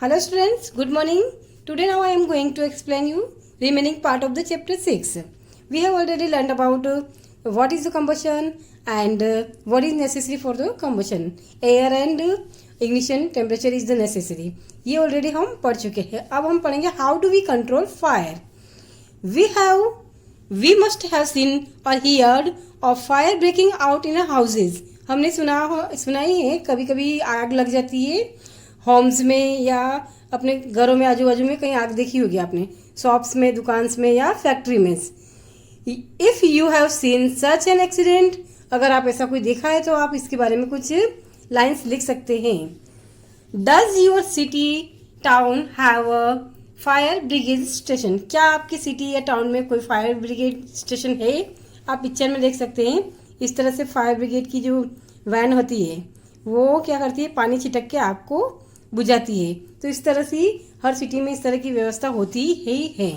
Hello students, good morning. Today now I am going to explain you remaining part of the chapter 6. We have already learned about what is the combustion and what is necessary for the combustion. Air and ignition temperature is the necessary. ये already हम पढ़ चुके हैं. अब हम पढ़ेंगे how do we control fire. We must have seen or heard of fire breaking out in houses. हमने सुना ही है कभी कभी आग लग जाती है होम्स में या अपने घरों में आजू बाजू में कहीं आग देखी होगी आपने शॉप्स में दुकान्स में या फैक्ट्री में. If you have seen such an accident, अगर आप ऐसा कोई देखा है तो आप इसके बारे में कुछ लाइंस लिख सकते हैं. Does your city town have a fire brigade station. क्या आपकी सिटी या टाउन में कोई फायर ब्रिगेड स्टेशन है? आप पिक्चर में देख सकते हैं. इस तरह से फायर ब्रिगेड की जो वैन होती है वो क्या करती है, पानी छिटक के आपको बुझाती है. तो इस तरह से हर सिटी में इस तरह की व्यवस्था होती ही है.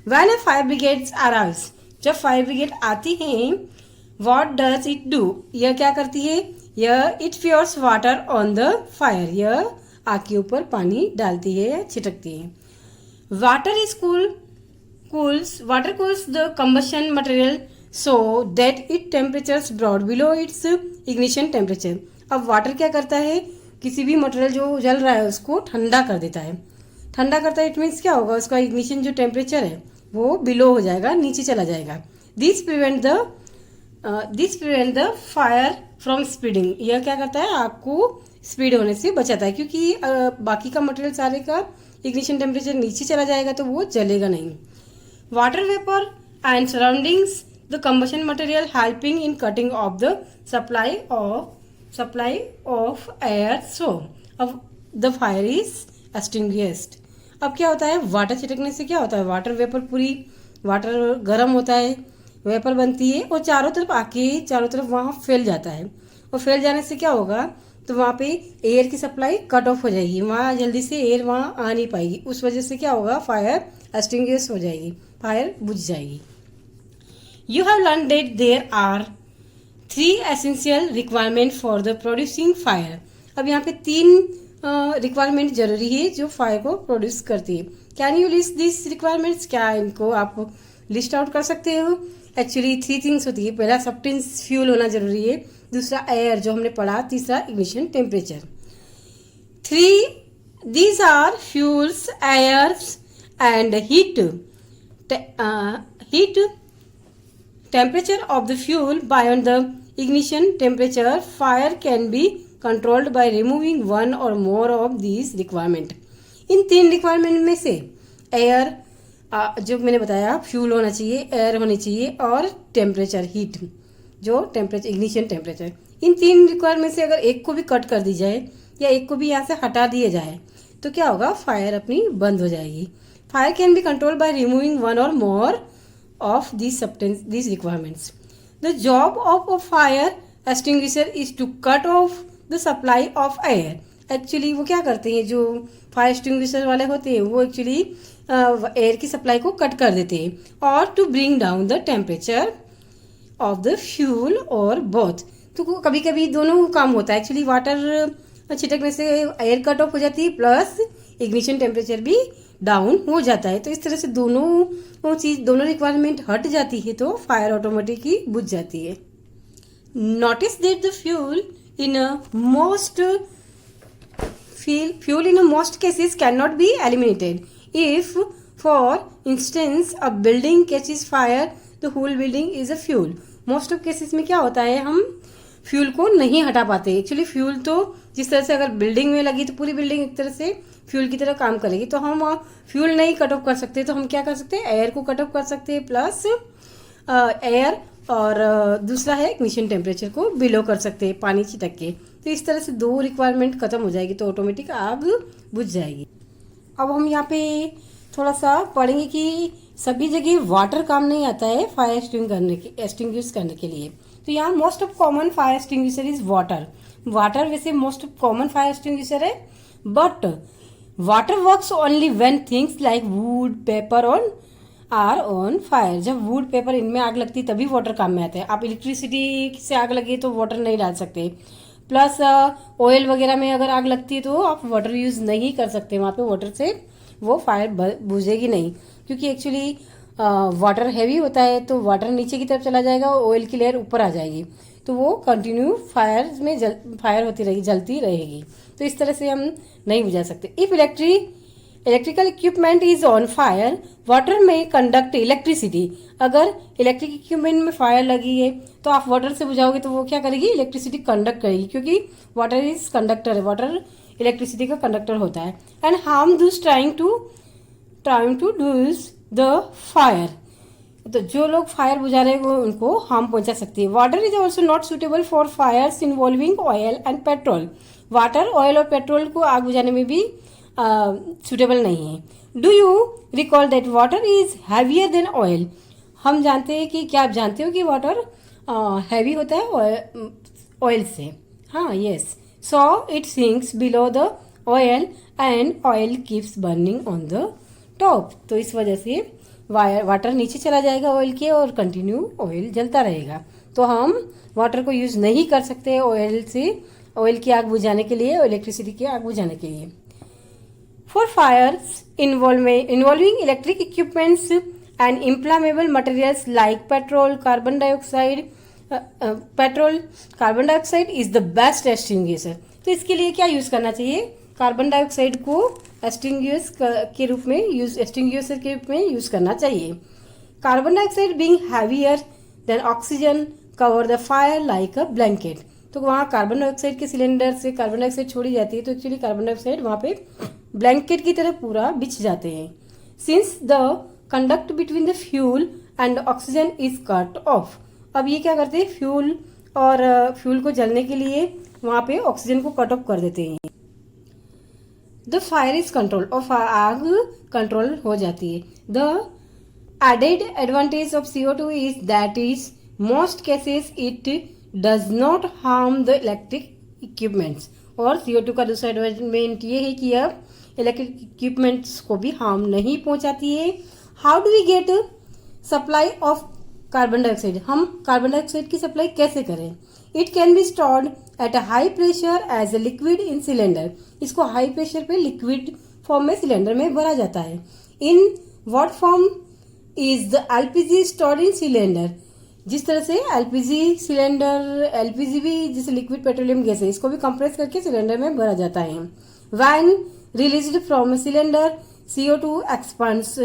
When a fire brigades arrives, जब फायर ब्रिगेड आती है, व्हाट डज इट डू, यह क्या करती है, यह it pours water on the fire, यह आग के ऊपर पानी डालती है या छिटकती है. Water cools the combustion material so that its temperatures brought below its ignition temperature. अब वाटर क्या करता है, किसी भी मटेरियल जो जल रहा है उसको ठंडा कर देता है. ठंडा करता है इट मीन्स क्या होगा, उसका इग्निशन जो टेम्परेचर है वो बिलो हो जाएगा, नीचे चला जाएगा. This prevent the fire from speeding. यह क्या करता है, आग को स्पीड होने से बचाता है, क्योंकि बाकी का मटेरियल सारे का इग्निशन टेम्परेचर नीचे चला जाएगा तो वो जलेगा नहीं. Water vapour and surroundings the combustion material helping in cutting of the supply of air, so अब the fire is extinguished. अब क्या होता है, वाटर छिटकने से क्या होता है, वाटर वेपर पूरी वाटर गर्म होता है, वेपर बनती है और चारों तरफ वहाँ फैल जाता है. और फैल जाने से क्या होगा, तो वहाँ पे एयर की सप्लाई कट ऑफ हो जाएगी, वहाँ जल्दी से एयर वहाँ आ नहीं पाएगी. उस वजह से क्या होगा, फायर एक्सटिंग्विश हो जाएगी, फायर बुझ जाएगी. You have learn that there are 3 essential requirement for the producing fire. अब यहाँ पे 3 रिक्वायरमेंट जरूरी है जो फायर को प्रोड्यूस करती है. Can you list this requirements, क्या इनको आप लिस्ट आउट कर सकते हो? एक्चुअली 3 थिंग्स होती है. पहला सब्सटेंस फ्यूल होना जरूरी है, दूसरा एयर जो हमने पढ़ा, तीसरा ignition temperature. 3 are fuels, airs and heat. Temperature of the fuel beyond the ignition temperature, fire can be controlled by removing one or more of these requirement. In 3 requirement में से एयर, जो मैंने बताया, fuel होना चाहिए, air होनी चाहिए और टेम्परेचर, हीट जो टेम्परेचर, इग्निशन टेम्परेचर. इन 3 रिक्वायरमेंट से अगर एक को भी कट कर दी जाए या एक को भी यहाँ से हटा दिया जाए तो क्या होगा, फायर अपनी बंद हो जाएगी. Fire can be control by removing one और मोर of these requirements. The job of a fire extinguisher is to cut off the supply of air. Actually वो क्या करते हैं, जो फायर एक्सटिंग्विशर वाले होते हैं वो एक्चुअली एयर की सप्लाई को कट कर देते हैं, और to bring down the temperature of the fuel और बोथ. तो कभी कभी दोनों काम होता है. एक्चुअली वाटर छिटकने से एयर कट ऑफ हो जाती है प्लस इग्निशन टेम्परेचर भी डाउन हो जाता है. तो इस तरह से दोनों रिक्वायरमेंट हट जाती है तो फायर ऑटोमेटिक ही बुझ जाती है. Notice that the fuel in most cases can not be eliminated. If for instance a building catches fire the whole building is a fuel. Most of cases में क्या होता है, हम फ्यूल को नहीं हटा पाते. एक्चुअली फ्यूल तो जिस तरह से अगर बिल्डिंग में लगी तो पूरी बिल्डिंग एक तरह से फ्यूल की तरह काम करेगी, तो हम फ्यूल नहीं कट ऑफ कर सकते, तो हम क्या कर सकते हैं, एयर को कट ऑफ कर सकते हैं प्लस एयर, और दूसरा है इग्निशन टेम्परेचर को बिलो कर सकते हैं पानी छिटक के. तो इस तरह से 2 रिक्वायरमेंट खत्म हो जाएगी तो ऑटोमेटिक आग बुझ जाएगी. अब हम यहाँ पे थोड़ा सा पढ़ेंगे कि सभी जगह वाटर काम नहीं आता है फायर एक्सटिंग्विश करने के लिए. तो यहाँ most of common fire extinguisher is water. Water वैसे most of common fire extinguisher है, but water works only when things like wood, paper are on fire. जब वुड, पेपर इनमें आग लगती तभी वाटर काम में आता है. आप इलेक्ट्रिसिटी से आग लगे तो वाटर नहीं डाल सकते. प्लस ऑयल वगैरह में अगर आग लगती है तो आप वाटर यूज़ नहीं कर सकते वहाँ पे, वाटर से वो फायर बुझेगी नहीं, क्योंकि एक्चुअली वाटर हैवी होता है तो वाटर नीचे की तरफ चला जाएगा और ऑयल की लेयर ऊपर आ जाएगी, तो वो कंटिन्यू फायर में फायर होती रहेगी, जलती रहेगी। तो इस तरह से हम नहीं बुझा सकते। If electrical equipment is on fire water में कंडक्ट इलेक्ट्रिसिटी। अगर इलेक्ट्रिक इक्विपमेंट में फायर लगी है तो आप वाटर से बुझाओगे तो वो क्या करेगी, इलेक्ट्रिसिटी कंडक्ट करेगी, क्योंकि वाटर इज कंडक्टर है, वाटर इलेक्ट्रिसिटी का कंडक्टर होता है। And harm those trying to douse the fire, तो जो लोग फायर बुझा रहे हैं वो उनको हार्म पहुंचा सकती है। Water is also not suitable for fires involving oil and petrol. Water, oil और पेट्रोल को आग बुझाने में भी सुटेबल नहीं है। Do you recall that water is heavier than oil. हम जानते हैं कि, क्या आप जानते हो कि वाटर हैवी होता है ऑयल से? हाँ, yes. So it sinks below the oil and oil keeps burning on the top. तो इस वजह से वाटर नीचे चला जाएगा ऑयल के और कंटिन्यू ऑयल जलता रहेगा। तो हम वाटर को यूज़ नहीं कर सकते ऑयल की आग बुझाने के लिए, इलेक्ट्रिसिटी की आग बुझाने के लिए। For fires involving electric equipments and inflammable materials like petrol, carbon dioxide is the best extinguisher। तो इसके लिए क्या यूज़ करना चाहिए? कार्बन डाइऑक्साइड को एक्सटिंग्विशर के रूप में यूज़ करना चाहिए। Carbon dioxide being heavier than oxygen cover the fire like a blanket. तो वहाँ कार्बन डाइऑक्साइड के सिलेंडर से कार्बन डाइऑक्साइड छोड़ी जाती है, तो एक्चुअली कार्बन डाइऑक्साइड वहाँ पे ब्लैंकेट की तरह पूरा बिछ जाते हैं। Since the conduct between the fuel and oxygen is cut off. अब ये क्या करते हैं, फ्यूल को जलने के लिए वहाँ पे ऑक्सीजन को कट ऑफ कर देते हैं। द फायर इज कंट्रोल, और आग कंट्रोल हो जाती है। The added advantage of CO2 is that is most cases it does not harm the electric equipments. और CO2 का दूसरा एडवांटेज ये है कि यह इलेक्ट्रिक इक्विपमेंट्स को भी हार्म नहीं पहुंचाती है। How do we get supply of carbon dioxide. हम कार्बन डाइऑक्साइड की सप्लाई कैसे करें? It can be stored at a high pressure as a liquid in cylinder. इसको हाई प्रेशर पे लिक्विड फॉर्म में सिलेंडर में भरा जाता है। In what form is the LPG stored in cylinder. जिस तरह से LPG भी जैसे लिक्विड पेट्रोलियम गैस है, इसको भी कंप्रेस करके सिलेंडर में भरा जाता है। When released from cylinder CO2 expands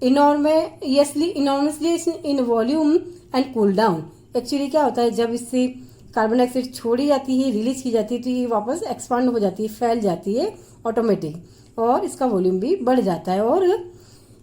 enormously in volume and cool down। Actually क्या होता है, जब इससे कार्बन डाइऑक्साइड छोड़ी जाती है, रिलीज की जाती है, तो ये वापस एक्सपांड हो जाती है, फैल जाती है ऑटोमेटिक, और इसका वॉल्यूम भी बढ़ जाता है और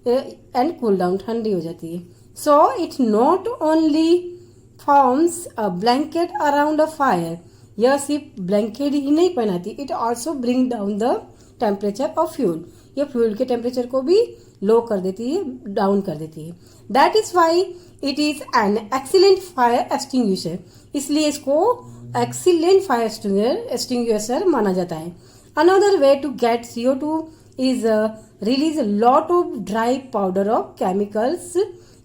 एंड कूल डाउन, ठंडी हो जाती है। So it not only forms a blanket around a fire. यह सिर्फ ब्लैंकेट ही नहीं पहनाती, it also bring down the temperature of fuel. यह फ्यूल के टेम्परेचर को भी लो कर देती है, डाउन कर देती है। That is why it is an excellent fire extinguisher. इसलिए इसको एक्सीलेंट फायर एक्सटिंग्विशर माना जाता है। Another way to get CO2 is release lot of dry powder of chemicals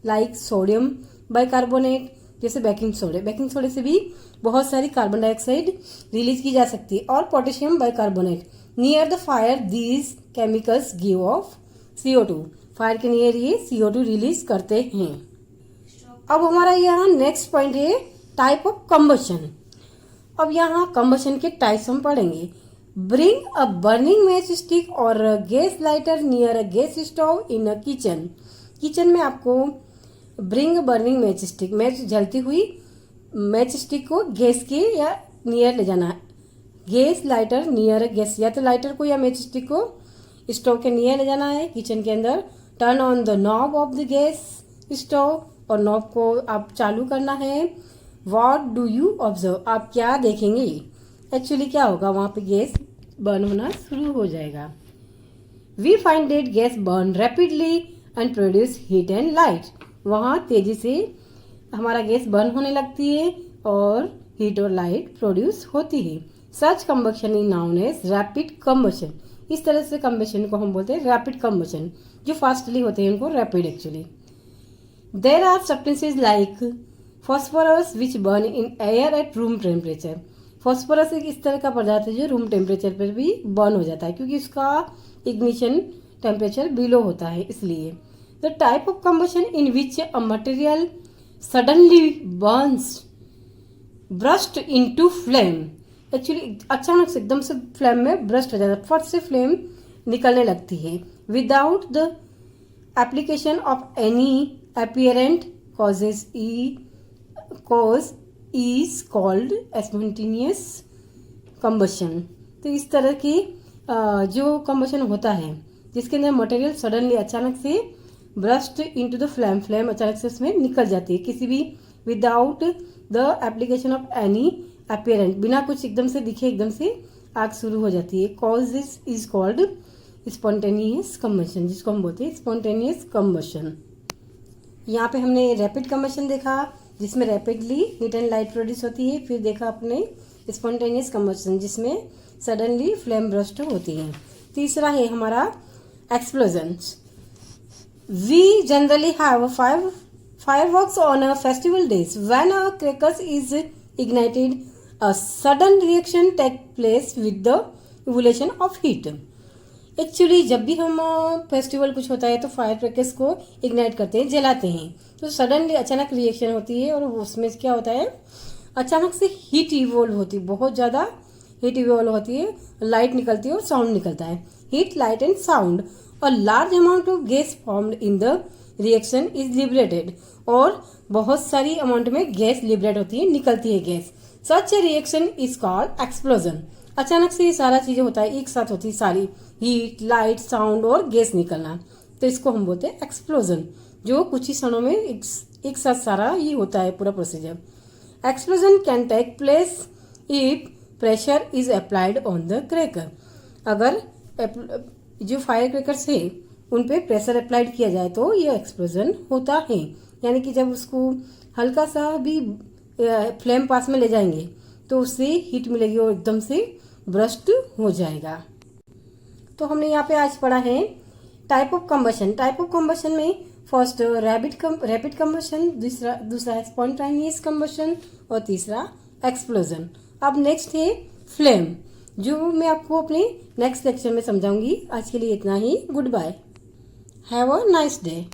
like sodium bicarbonate, जैसे बेकिंग सोडे से भी बहुत सारी कार्बन डाइऑक्साइड रिलीज की जा सकती है, और potassium bicarbonate. Near the fire these chemicals give off CO2। Fire के नियर ये CO2 रिलीज करते हैं। अब हमारा यहाँ नेक्स्ट पॉइंट है टाइप ऑफ कंबशन। अब यहाँ कंबशन के टाइप्स हम पढ़ेंगे। Bring a burning match stick और gas lighter near a gas stove in a kitchen. Kitchen में आपको bring burning match stick, match जलती हुई मैच स्टिक को गैस के या नियर ले जाना है। गैस लाइटर नियर गैस, या तो लाइटर को या मैच स्टिक को स्टोव के नियर ले जाना है किचन के अंदर। Turn on the knob of the gas stove, और नॉब को आप चालू करना है। व्हाट डू यू ऑब्जर्व, आप क्या देखेंगे? एक्चुअली क्या होगा, वहाँ पे गैस बर्न होना शुरू हो जाएगा। We find that gas burn rapidly and produce heat and light. वहाँ तेजी से हमारा गैस बर्न होने लगती है और हीट और लाइट प्रोड्यूस होती है। Such combustion is known as rapid combustion. इस तरह से कंबशन को हम बोलते हैं रैपिड कंबशन। जो फास्टली होते हैं उनको rapid actually. There are substances like phosphorus which burn in air at room temperature। Phosphorus एक इस तरह का पदार्थ है जो रूम टेम्परेचर पर भी बर्न हो जाता है, क्योंकि उसका इग्निशन टेम्परेचर बिलो होता है इसलिए। The type of combustion in which a material suddenly Burns burst into flame. Actually अचानक से एकदम से फ्लेम में ब्रस्ट हो जाता है, फट से फ्लेम निकलने लगती है without the application of any apparent causes cause is called spontaneous combustion. तो इस तरह की जो कंबशन होता है जिसके अंदर मटेरियल सडनली अचानक से burst into the flame, flame अचानक से उसमें निकल जाती है किसी भी without the application of any apparent, बिना कुछ एकदम से दिखे एकदम से आग शुरू हो जाती है। Cause is called spontaneous combustion, जिसको हम बोलते हैं स्पॉन्टेनियस कंबशन। यहाँ पे हमने रैपिड कंबशन देखा जिसमें rapidly heat and light produce होती है, फिर देखा अपने स्पॉन्टेनियस कंबशन जिसमें सडनली फ्लेम ब्रस्ट होती है। तीसरा है हमारा explosions. We generally have fireworks on a festival days. When a crackers is ignited, a sudden reaction take place with the evolution of heat. Actually जब भी हम फेस्टिवल कुछ होता है तो फायर क्रैकर्स को इग्नाइट करते हैं, जलाते हैं, तो सडनली अचानक रिएक्शन होती है और उसमें क्या होता है, अचानक से हीट इवॉल्व होती है, बहुत ज़्यादा हीट इवॉल्व होती है, लाइट निकलती है और साउंड निकलता है। Heat, light and sound. A large amount of gas formed in the reaction is liberated, और बहुत सारी अमाउंट में गैस लिबरेट होती है, निकलती है gas. Such A reaction is called explosion. अचानक से ये सारा चीजें होता है, एक साथ होती है सारी, हीट, लाइट, साउंड और गैस निकलना, तो इसको हम बोलते हैं एक्सप्लोजन, जो कुछ ही क्षणों में एक साथ सारा ये होता है पूरा procedure. Explosion can take place if pressure is applied on the cracker. अगर जो फायर क्रैकर्स है उन पे प्रेशर अप्लाइड किया जाए तो ये एक्सप्लोजन होता है, यानी कि जब उसको हल्का सा भी फ्लेम पास में ले जाएंगे तो उससे हीट मिलेगी और एकदम से ब्रस्ट हो जाएगा। तो हमने यहाँ पे आज पढ़ा है type of combustion. Type of combustion में फर्स्ट रैपिड कंबशन, दूसरा है स्पॉन्टेनियस कंबशन और तीसरा एक्सप्लोजन। अब नेक्स्ट है फ्लेम, जो मैं आपको अपने नेक्स्ट लेक्चर में समझाऊंगी। आज के लिए इतना ही। Goodbye, have a nice day.